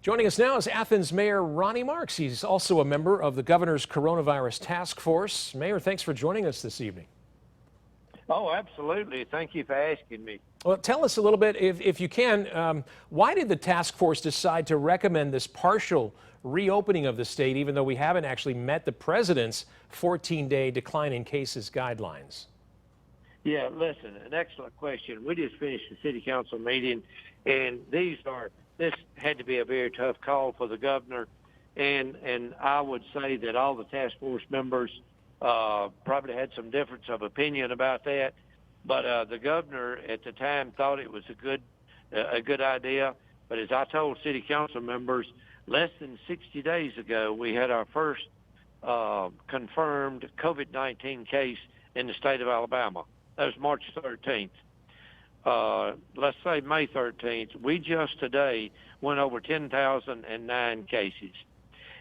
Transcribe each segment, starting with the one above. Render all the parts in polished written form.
Joining us now is Athens Mayor Ronnie Marks. He's also a member of the governor's coronavirus task force. Mayor, thanks for joining us this evening. Oh, absolutely. Thank you for asking me. Well, tell us a little bit, if you can, why did the task force decide to recommend this partial reopening of the state, even though we haven't actually met the president's 14-day decline in cases guidelines? Yeah, listen, an excellent question. We just finished the city council meeting, and this had to be a very tough call for the governor, and I would say that all the task force members probably had some difference of opinion about that, but the governor at the time thought it was a good idea. But as I told city council members, less than 60 days ago, we had our first confirmed COVID-19 case in the state of Alabama. That was March 13th. Let's say May 13th, we just today went over 10,009 cases.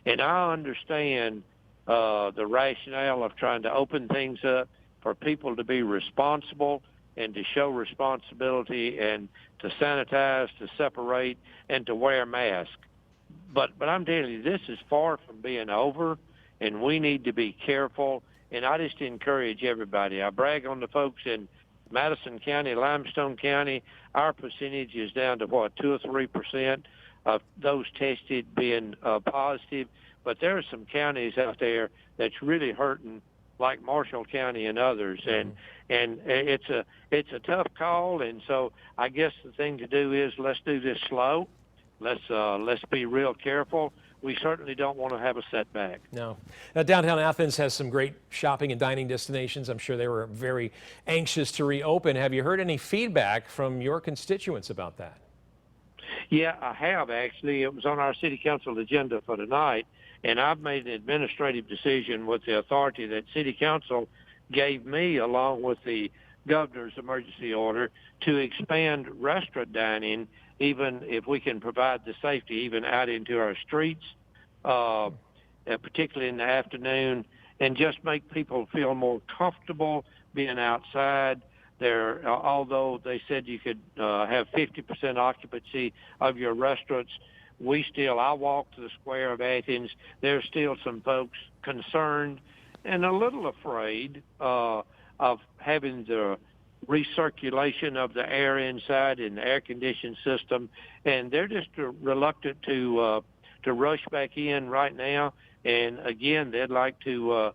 And I understand the rationale of trying to open things up for people to be responsible and to show responsibility and to sanitize, to separate, and to wear masks. But I'm telling you, this is far from being over, and we need to be careful. And I just encourage everybody. I brag on the folks in Madison County, Limestone County. Our percentage is down to, 2 or 3% of those tested being positive. But there are some counties out there that's really hurting, like Marshall County and others. And it's a tough call. And so I guess the thing to do is let's do this slow. Let's be real careful. We certainly don't want to have a setback. No. Now, downtown Athens has some great shopping and dining destinations. I'm sure they were very anxious to reopen. Have you heard any feedback from your constituents about that? Yeah, I have, actually. It was on our city council agenda for tonight, and I've made an administrative decision with the authority that city council gave me, along with the governor's emergency order, to expand restaurant dining, even if we can provide the safety even out into our streets, particularly in the afternoon, and just make people feel more comfortable being outside. Although they said you could have 50% occupancy of your restaurants, I walk to the square of Athens. There's still some folks concerned and a little afraid of having the recirculation of the air inside in the air-conditioned system, and they're just reluctant to rush back in right now. And again, they'd like to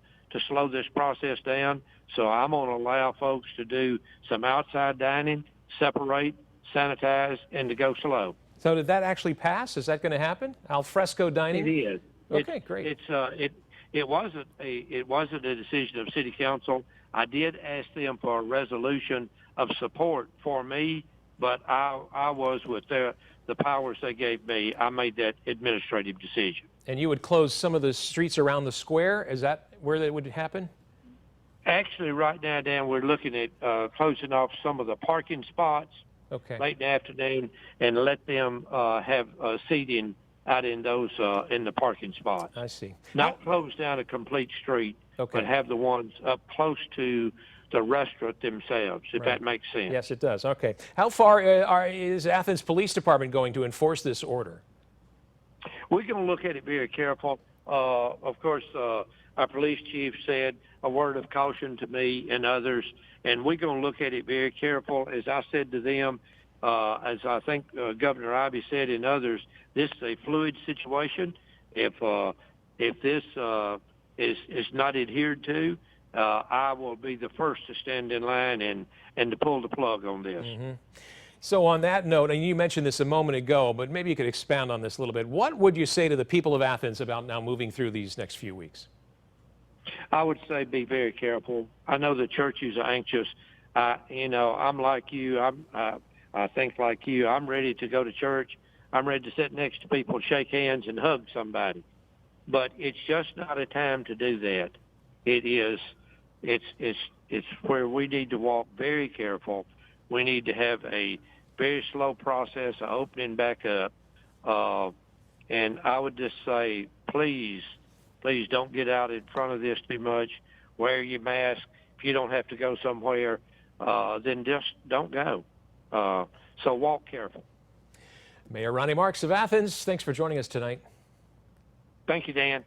slow this process down. So I'm going to allow folks to do some outside dining, separate, sanitize, and to go slow. So did that actually pass? Is that going to happen? Al fresco dining? It is. Okay, great. It wasn't a decision of city council. I did ask them for a resolution of support for me, but I was with the powers they gave me. I made that administrative decision. And you would close some of the streets around the square? Is that where that would happen? Actually, right now, Dan, we're looking at closing off some of the parking spots late in the afternoon and let them have seating out in those in the parking spots. I see. Not close down a complete street, but have the ones up close to the restaurant themselves, if that makes sense. Yes, it does. Okay. How far is Athens Police Department going to enforce this order? We're going to look at it very careful. Of course, our police chief said a word of caution to me and others, and we're going to look at it very careful. As I said to them, as I think Governor Ivey said and others, this is a fluid situation. If this is not adhered to, I will be the first to stand in line and to pull the plug on this. So on that note, and you mentioned this a moment ago, but maybe you could expound on this a little bit. What would you say to the people of Athens about now moving through these next few weeks? I would say be very careful. I know the churches are anxious. I'm like you. I think like you. I'm ready to go to church. I'm ready to sit next to people, shake hands, and hug somebody. But it's just not a time to do that. It's where we need to walk very careful. We need to have a very slow process of opening back up. And I would just say, please don't get out in front of this too much. Wear your mask. If you don't have to go somewhere, then just don't go. So walk careful. Mayor Ronnie Marks of Athens, thanks for joining us tonight. Thank you, Dan.